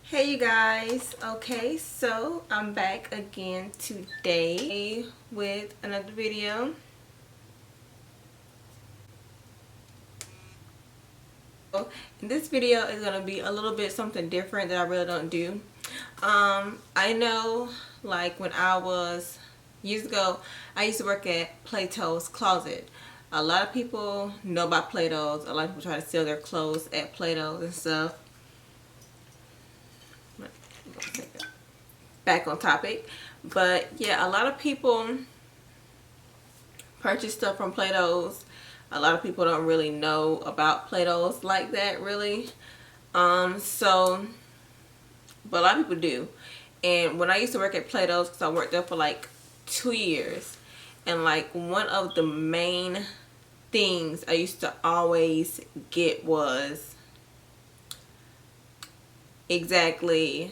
Hey you guys, okay, so I'm back again today with another video. And this video is going to be a little bit something different that I really don't do. I know, like when I was years ago, I used to work at Plato's Closet. A lot of people know about Plato's. A lot of people try to sell their clothes at Plato's and stuff. Back on topic, but yeah, a lot of people purchase stuff from Plato's. A lot of people don't really know about Plato's like that, really. So, but a lot of people do. And when I used to work at Plato's, because I worked there for like 2 years, and like one of the main things I used to always get was exactly,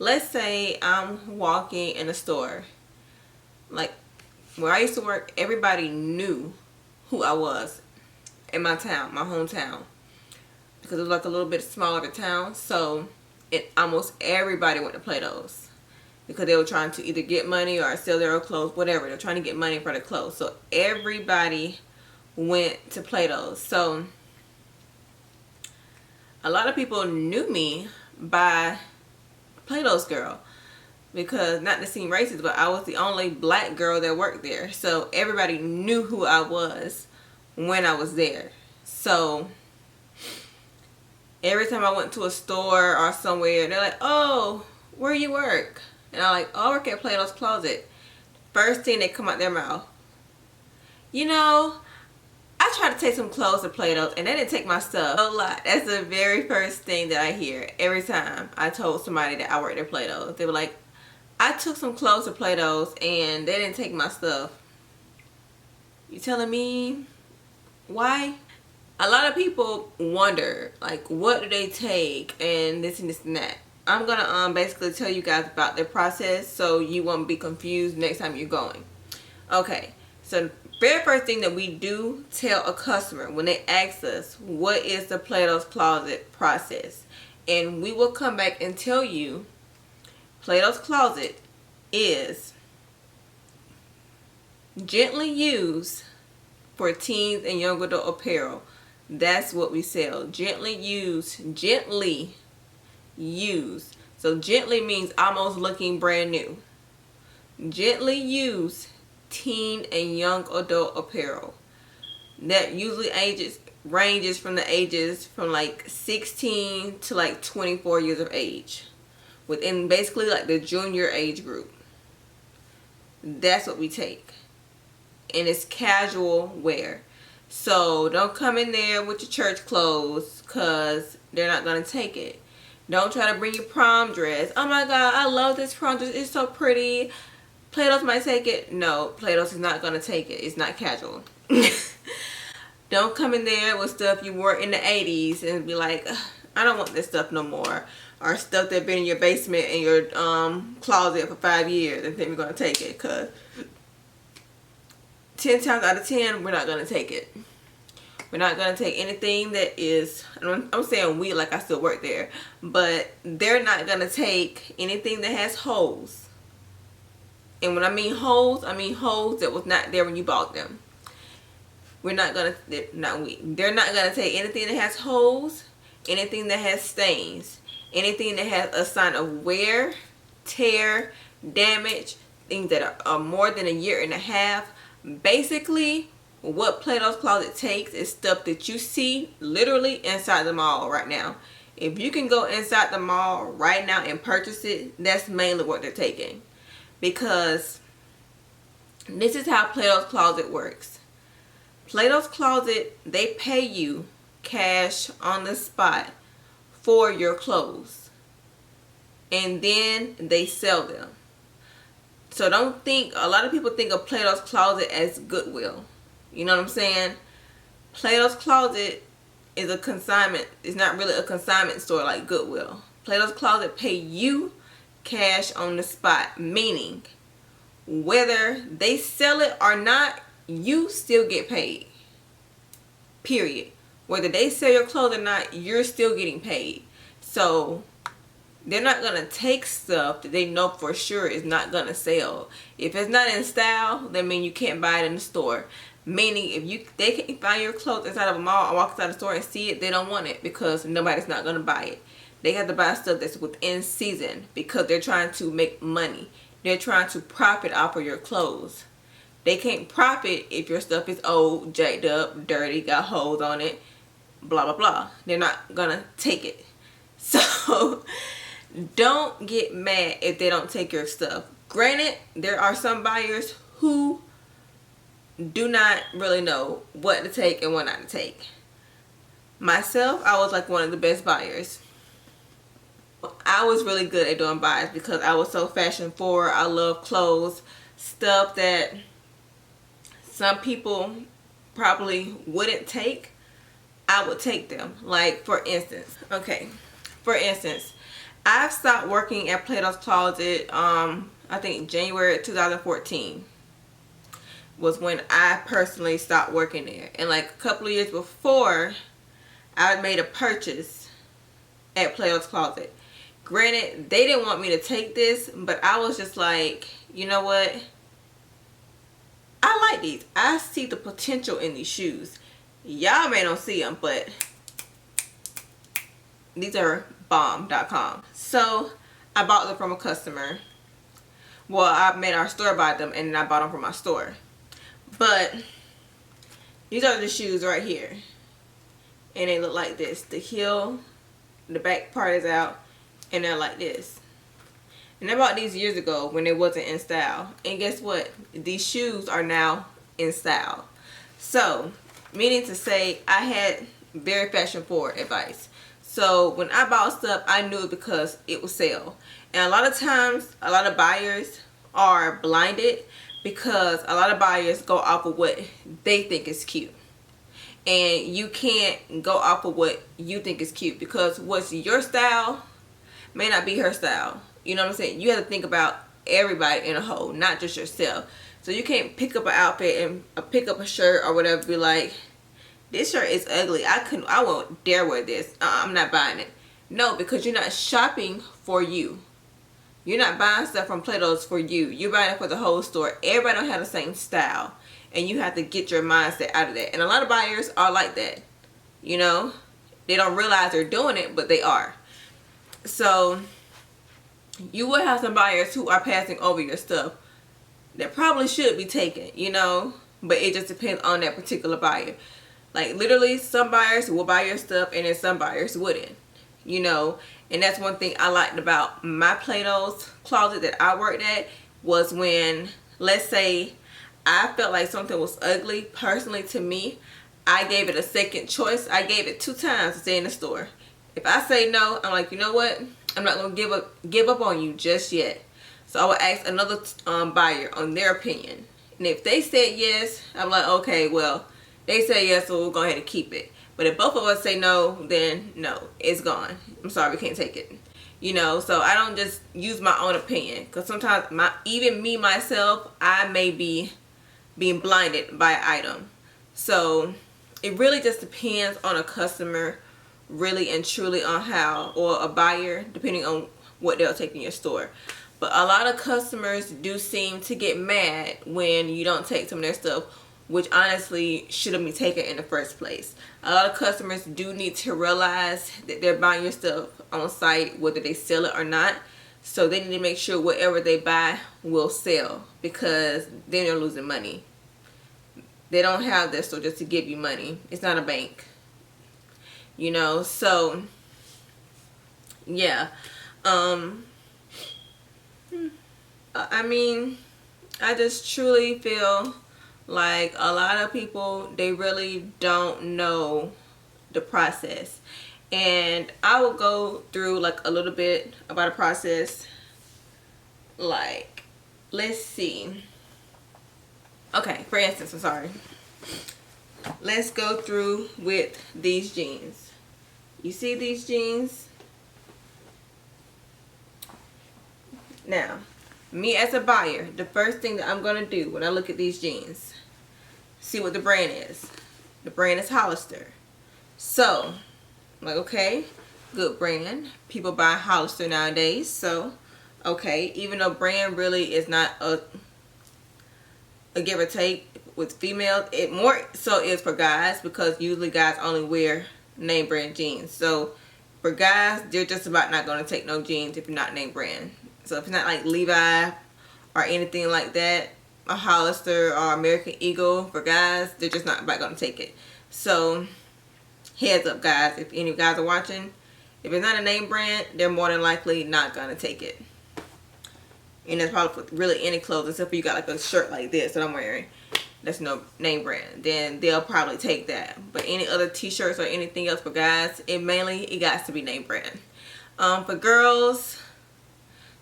let's say I'm walking in a store, like where I used to work, everybody knew who I was in my town, my hometown, because it was like a little bit smaller town. So almost everybody went to Plato's because they were trying to either get money or sell their own clothes, whatever. They're trying to get money for their clothes. So everybody went to Plato's. So a lot of people knew me by Plato's girl, because not to seem racist, but I was the only black girl that worked there. So everybody knew who I was when I was there. So every time I went to a store or somewhere, they're like, oh, where you work? And I'm like, oh, I work at Plato's Closet. First thing that come out their mouth, you know, I tried to take some clothes to Plato's and they didn't take my stuff. A lot. That's the very first thing that I hear every time I told somebody that I worked at Plato's. They were like, I took some clothes to Plato's and they didn't take my stuff. You telling me why? A lot of people wonder, like, what do they take and this and this and that. I'm gonna basically tell you guys about their process so you won't be confused next time you're going. Okay, so very first thing that we do tell a customer when they ask us what is the Plato's Closet process, and we will come back and tell you Plato's Closet is gently used for teens and young adult apparel. That's what we sell. Gently used. Gently used. So gently means almost looking brand new. Gently used teen and young adult apparel. That usually ranges from the ages from like 16 to like 24 years of age. Within basically like the junior age group. That's what we take. And it's casual wear. So don't come in there with your church clothes, because they're not going to take it. Don't try to bring your prom dress. Oh my god, I love this prom dress. It's so pretty. Plato's might take it. No, Plato's is not going to take it. It's not casual. Don't come in there with stuff you wore in the 80s and be like, I don't want this stuff no more. Or stuff that been in your basement in your closet for 5 years and think we're going to take it. Because 10 times out of 10, we're not going to take it. We're not going to take anything that is, I'm saying we like I still work there, but they're not going to take anything that has holes. And when I mean holes that was not there when you bought them. We're not going to, they're not going to take anything that has holes, anything that has stains, anything that has a sign of wear, tear, damage, things that are more than a year and a half. Basically, what Plato's Closet takes is stuff that you see literally inside the mall right now. If you can go inside the mall right now and purchase it, that's mainly what they're taking. Because this is how Plato's Closet works. Plato's Closet, they pay you cash on the spot for your clothes. And then they sell them. So don't think, a lot of people think of Plato's Closet as Goodwill. You know what I'm saying? Plato's Closet is a consignment. It's not really a consignment store like Goodwill. Plato's Closet pay you cash on the spot. Meaning, whether they sell it or not, you still get paid. Period. Whether they sell your clothes or not, you're still getting paid. So they're not gonna take stuff that they know for sure is not gonna sell. If it's not in style, that means you can't buy it in the store. Meaning, if they can't find your clothes inside of a mall or walk inside the store and see it, they don't want it because nobody's not gonna buy it. They have to buy stuff that's within season because they're trying to make money. They're trying to profit off of your clothes. They can't profit if your stuff is old, jacked up, dirty, got holes on it, blah blah blah. They're not gonna take it. So don't get mad if they don't take your stuff. Granted, there are some buyers who do not really know what to take and what not to take. Myself, I was like one of the best buyers. I was really good at doing buys because I was so fashion forward. I love clothes, stuff that some people probably wouldn't take. I would take them. Like, for instance, I've stopped working at Plato's Closet, I think January 2014 was when I personally stopped working there. And like a couple of years before, I had made a purchase at Plato's Closet. Granted, they didn't want me to take this, but I was just like, you know what? I like these. I see the potential in these shoes. Y'all may not see them, but these are bomb.com. So I bought them from a customer. Well, I made our store buy them, and then I bought them from my store. But these are the shoes right here, and they look like this. The heel, the back part is out, and they're like this. And I bought these years ago when it wasn't in style. And guess what? These shoes are now in style. So, meaning to say, I had very fashion forward advice. So when I bought stuff, I knew it because it was sale. And a lot of times, a lot of buyers are blinded because a lot of buyers go off of what they think is cute. And you can't go off of what you think is cute because what's your style may not be her style. You know what I'm saying? You have to think about everybody in a whole, not just yourself. So you can't pick up an outfit and pick up a shirt or whatever, be like, this shirt is ugly. I won't dare wear this. I'm not buying it. No, because you're not shopping for you. You're not buying stuff from Plato's for you. You're buying it for the whole store. Everybody don't have the same style. And you have to get your mindset out of that. And a lot of buyers are like that. You know? They don't realize they're doing it, but they are. So, you will have some buyers who are passing over your stuff that probably should be taken, you know? But it just depends on that particular buyer. Like, literally, some buyers will buy your stuff and then some buyers wouldn't, you know? And that's one thing I liked about my Plato's Closet that I worked at was when, let's say, I felt like something was ugly, personally to me, I gave it a second choice. I gave it 2 times to stay in the store. If I say no, I'm like, you know what? I'm not going to give up on you just yet. So I would ask another buyer on their opinion. And if they said yes, I'm like, okay, well, they say yes, so we'll go ahead and keep it. But if both of us say no, then no, it's gone. I'm sorry, we can't take it. You know, so I don't just use my own opinion. Because sometimes, even me, myself, I may be being blinded by an item. So it really just depends on a customer, really and truly, on how, or a buyer, depending on what they'll take in your store. But a lot of customers do seem to get mad when you don't take some of their stuff, which honestly shouldn't be taken in the first place. A lot of customers do need to realize that they're buying your stuff on site, whether they sell it or not. So they need to make sure whatever they buy will sell, because then they're losing money. They don't have this store just to give you money. It's not a bank. You know, so yeah. I mean, I just truly feel like a lot of people, they really don't know the process. And I will go through like a little bit about a process. Like, let's see. Okay, for instance, I'm sorry. Let's go through with these jeans. You see these jeans? Now, me as a buyer, the first thing that I'm going to do when I look at these jeans, see what the brand is. The brand is Hollister. So, I'm like, okay, good brand. People buy Hollister nowadays, so okay. Even though brand really is not a give or take with females, it more so is for guys, because usually guys only wear name brand jeans. So for guys, they're just about not going to take no jeans if you're not name brand. So if it's not like Levi or anything like that, a Hollister or American Eagle, for guys, they're just not about going to take it. So heads up, guys, if any guys are watching, if it's not a name brand, they're more than likely not going to take it. And that's probably for really any clothes, except for you got like a shirt like this that I'm wearing, that's no name brand, then they'll probably take that. But any other t-shirts or anything else for guys, it got to be name brand. For girls,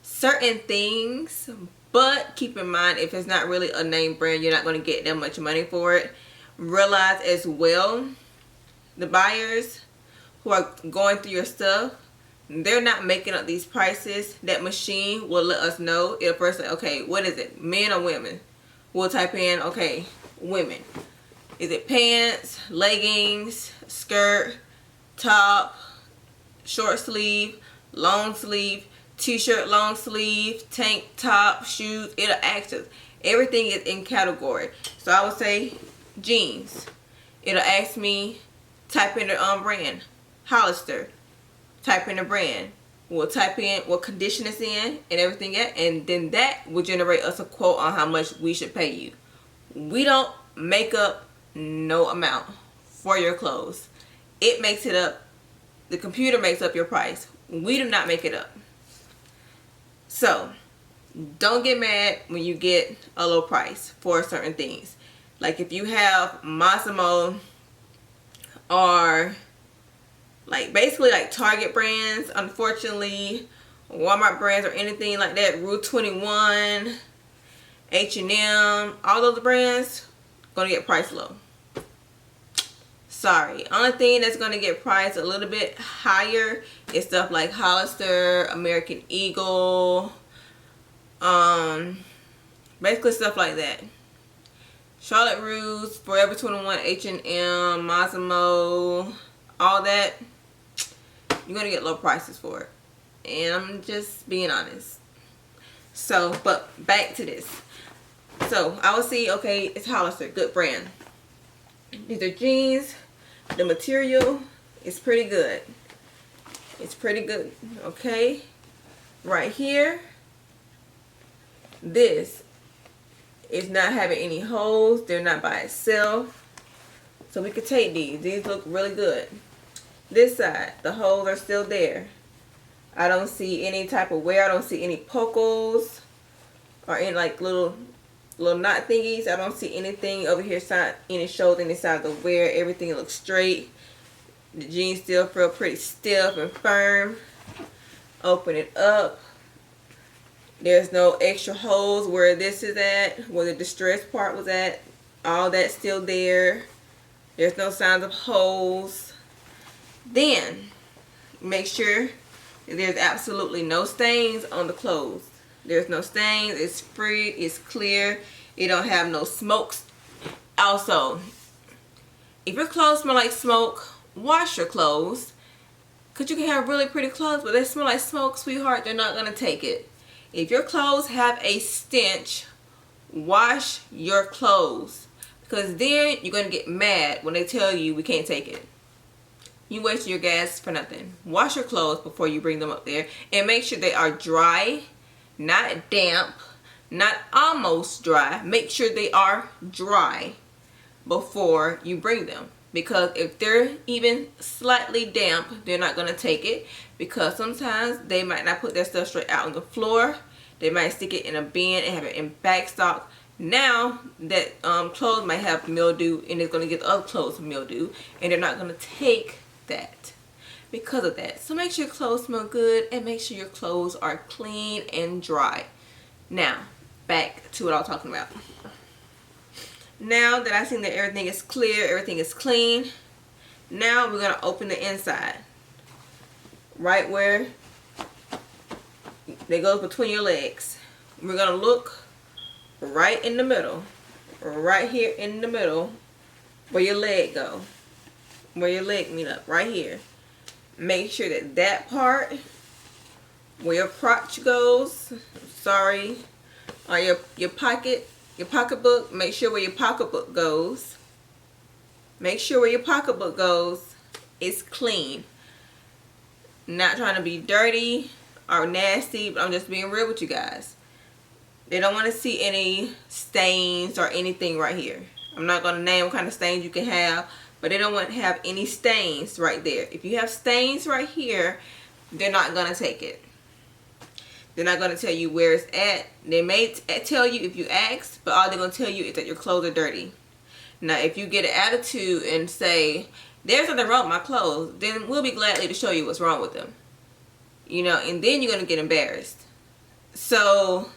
certain things, but keep in mind, if it's not really a name brand, you're not going to get that much money for it. Realize as well, the buyers who are going through your stuff, they're not making up these prices. That machine will let us know. It'll first say, okay, what is it, men or women? We'll type in, okay, women. Is it pants, leggings, skirt, top, short sleeve, long sleeve, t-shirt long sleeve, tank top, shoes? It'll ask us. Everything is in category. So I would say jeans. It'll ask me, type in the brand, Hollister. Type in the brand. We'll type in what condition it's in and everything else, and then that will generate us a quote on how much we should pay you. We don't make up no amount for your clothes. It makes it up. The computer makes up your price. We do not make it up. So don't get mad when you get a low price for certain things. Like if you have Massimo or like basically like Target brands, unfortunately, Walmart brands or anything like that, Rue 21, H&M, all those brands gonna get price low. Sorry. Only thing that's gonna get priced a little bit higher is stuff like Hollister, American Eagle, basically stuff like that. Charlotte Russe, Forever 21, H&M, Massimo, all that. You're gonna get low prices for it, and I'm just being honest. So, but back to this. So I would see, okay, it's Hollister, good brand. These are jeans. The material is pretty good. It's pretty good. Okay, right here, this is not having any holes. They're not by itself, so we could take these. These look really good. This side, the holes are still there. I don't see any type of wear. I don't see any pokles or any like little knot thingies. I don't see anything over here, any shows any signs of wear. Everything looks straight. The jeans still feel pretty stiff and firm. Open it up. There's no extra holes where this is at, where the distressed part was at. All that's still there. There's no signs of holes. Then make sure that there's absolutely no stains on the clothes. There's no stains. It's free. It's clear. It don't have no smokes. Also, if your clothes smell like smoke, wash your clothes, because you can have really pretty clothes, but they smell like smoke, sweetheart, they're not going to take it. If your clothes have a stench, wash your clothes, because then you're going to get mad when they tell you we can't take it. You wasted your gas for nothing. Wash your clothes before you bring them up there, and make sure they are dry, not damp, not almost dry. Make sure they are dry before you bring them, because if they're even slightly damp, they're not going to take it, because sometimes they might not put their stuff straight out on the floor. They might stick it in a bin and have it in back stock. Now that clothes might have mildew, and it's going to get other clothes mildew, and they're not going to take that because of that. So make sure your clothes smell good, and make sure your clothes are clean and dry. Now back to what I was talking about. Now that I've seen that everything is clear, everything is clean, now we're going to open the inside, right where it goes between your legs. We're going to look right in the middle, right here in the middle, where your leg go, where your leg meet up, right here. make sure that that part where your crotch goes, sorry, or your pocketbook, make sure where your pocketbook goes. Make sure where your pocketbook goes is clean. Not trying to be dirty or nasty, but I'm just being real with you guys. They don't want to see any stains or anything right here. I'm not going to name what kind of stains you can have, but they don't want to have any stains right there. If you have stains right here, they're not going to take it. They're not going to tell you where it's at. They may tell you if you ask, but all they're going to tell you is that your clothes are dirty. Now, if you get an attitude and say, there's nothing wrong with my clothes, then we'll be gladly to show you what's wrong with them. You know, and then you're going to get embarrassed. So,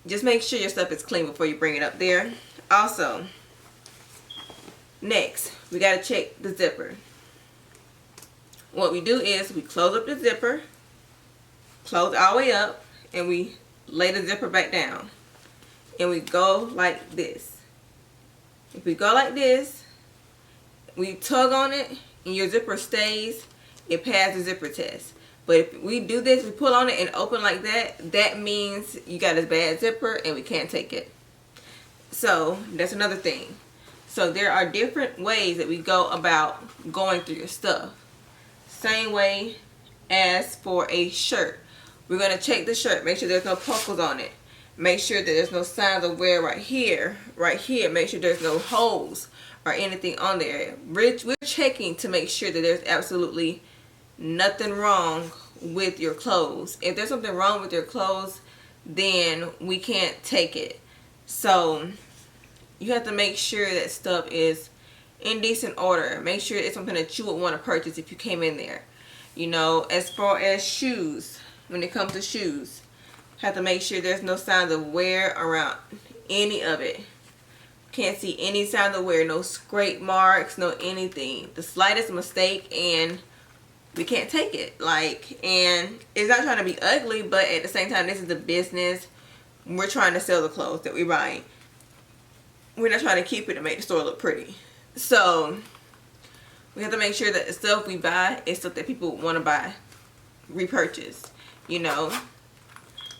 just make sure your stuff is clean before you bring it up there. Also, next, we got to check the zipper. What we do is we close up the zipper, close all the way up, and we lay the zipper back down. And we go like this. If we go like this, we tug on it and your zipper stays, it passed the zipper test. But if we do this, we pull on it and open like that, that means you got a bad zipper and we can't take it. So that's another thing. So there are different ways that we go about going through your stuff. Same way as for a shirt. We're going to check the shirt, make sure there's no puckles on it. Make sure that there's no signs of wear right here. Make sure there's no holes or anything on there. We're checking to make sure that there's absolutely nothing wrong with your clothes. If there's something wrong with your clothes, then we can't take it. So you have to make sure that stuff is in decent order. Make sure it's something that you would want to purchase if you came in there. You know, as far as shoes, when it comes to shoes, have to make sure there's no signs of wear around any of it. Can't see any signs of wear, no scrape marks, no anything. The slightest mistake and we can't take it. Like, and it's not trying to be ugly, but at the same time, this is a business. We're trying to sell the clothes that we're buying. We're not trying to keep it to make the store look pretty. So we have to make sure that the stuff we buy is stuff that people want to buy, repurchase, you know.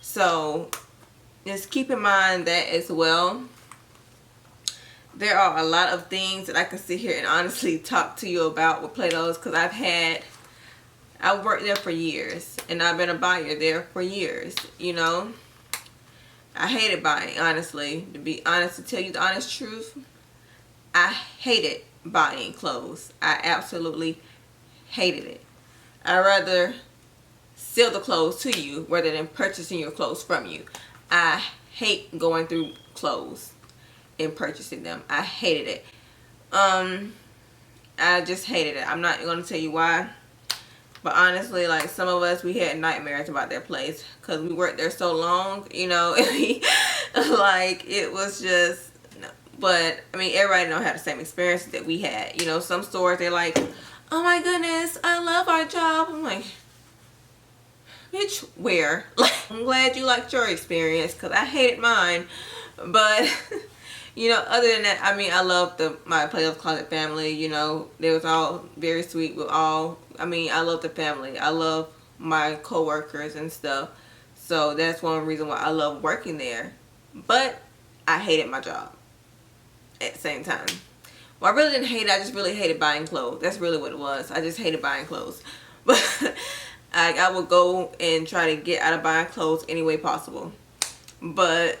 So just keep in mind that as well. There are a lot of things that I can sit here and honestly talk to you about with Platos, because I've worked there for years and I've been a buyer there for years, you know. I hated buying, honestly. To be honest, to tell you the honest truth, I hated buying clothes. I absolutely hated it. I'd rather sell the clothes to you rather than purchasing your clothes from you. I hate going through clothes and purchasing them. I hated it. I just hated it. I'm not going to tell you why. But honestly, like, some of us, we had nightmares about that place because we worked there so long, you know. Like, it was just, but I mean, everybody don't have the same experiences that we had. You know, some stores, they're like, oh my goodness, I love our job. I'm like, bitch, where? Like, I'm glad you liked your experience because I hated mine. But you know, other than that, I mean, I love my Platos Closet family. You know, they was all very sweet with all. I mean, I love the family. I love my co-workers and stuff. So that's one reason why I love working there. But I hated my job at the same time. Well, I really didn't hate it. I just really hated buying clothes. That's really what it was. I just hated buying clothes. But I would go and try to get out of buying clothes any way possible. But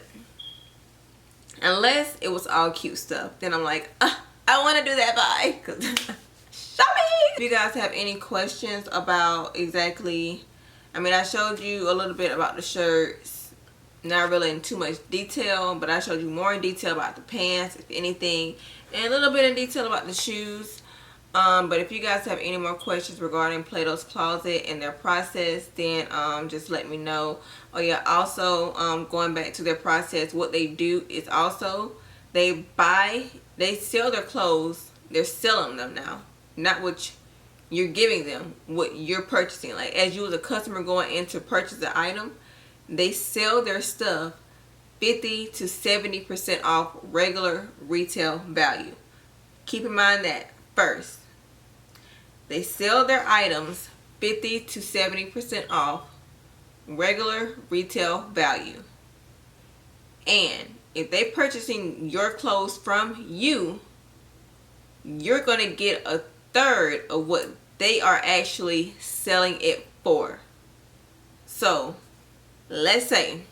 unless it was all cute stuff, then I'm like, I want to do that. Bye. Shopping. If you guys have any questions about exactly, I mean, I showed you a little bit about the shirts, not really in too much detail, but I showed you more in detail about the pants, if anything, and a little bit in detail about the shoes. But if you guys have any more questions regarding Plato's Closet and their process, then just let me know. Oh yeah, also going back to their process, what they do is also they sell their clothes. They're selling them now, not what you're giving them, what you're purchasing. Like, as you as a customer going in to purchase the item, they sell their stuff 50 to 70% off regular retail value. Keep in mind that first. They sell their items 50 to 70% off regular retail value. And if they're purchasing your clothes from you, you're going to get a third of what they are actually selling it for. So let's say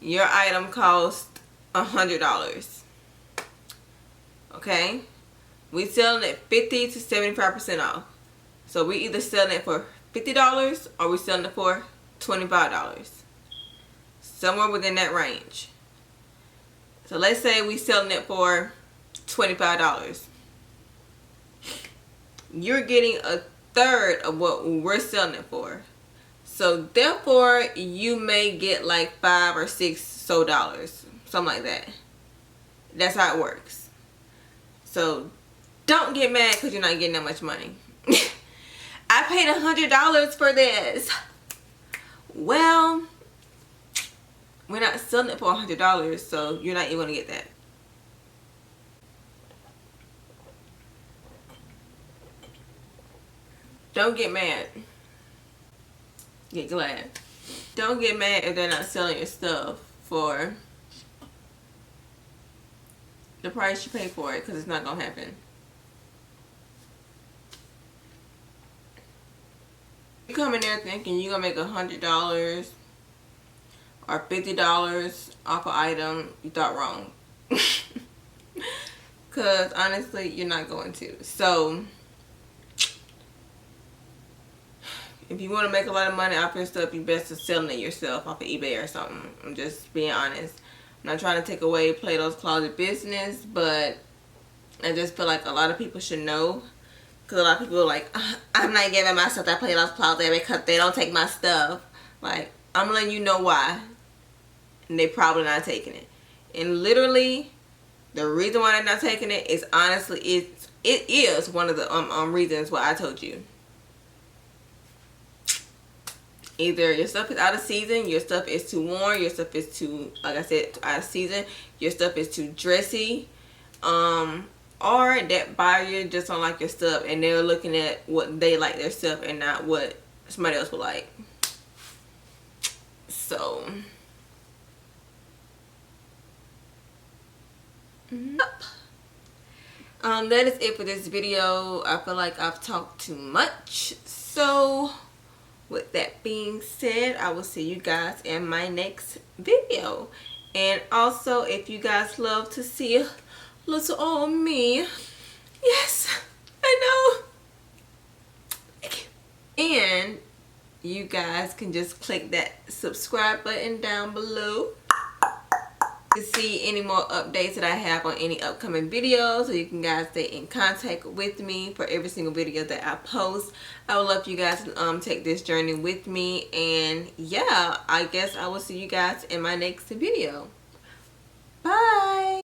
your item costs $100. Okay, we selling it 50 to 75% off. So we either selling it for $50 or we selling it for $25. Somewhere within that range. So let's say we selling it for $25. You're getting a third of what we're selling it for. So therefore you may get like $5 or $6 dollars, something like that. That's how it works. So don't get mad because you're not getting that much money. I paid $100 for this. Well, we're not selling it for $100, so you're not even going to get that. Don't get mad. Get glad. Don't get mad if they're not selling your stuff for the price you pay for it, because it's not going to happen. You come in there thinking you're going to make $100 or $50 off an item, you thought wrong. Because honestly, you're not going to. So if you want to make a lot of money off your stuff, you best to selling it yourself off of eBay or something. I'm just being honest. I'm not trying to take away Plato's Closet business, but I just feel like a lot of people should know. Because a lot of people are like, I'm not giving my stuff to Plato's Closet because they don't take my stuff. Like, I'm letting you know why. And they probably not taking it. And literally, the reason why they're not taking it is honestly, it is one of the reasons why I told you. Either your stuff is out of season, your stuff is too worn, your stuff is too, like I said, out of season, your stuff is too dressy, or that buyer just don't like your stuff and they're looking at what they like their stuff and not what somebody else would like. So that is it for this video. I feel like I've talked too much, so with that being said, I will see you guys in my next video. And also, if you guys love to see little old me, yes, I know, and you guys can just click that subscribe button down below to see any more updates that I have on any upcoming videos, so you can guys stay in contact with me for every single video that I post. I would love for you guys to take this journey with me, and yeah, I guess I will see you guys in my next video. Bye.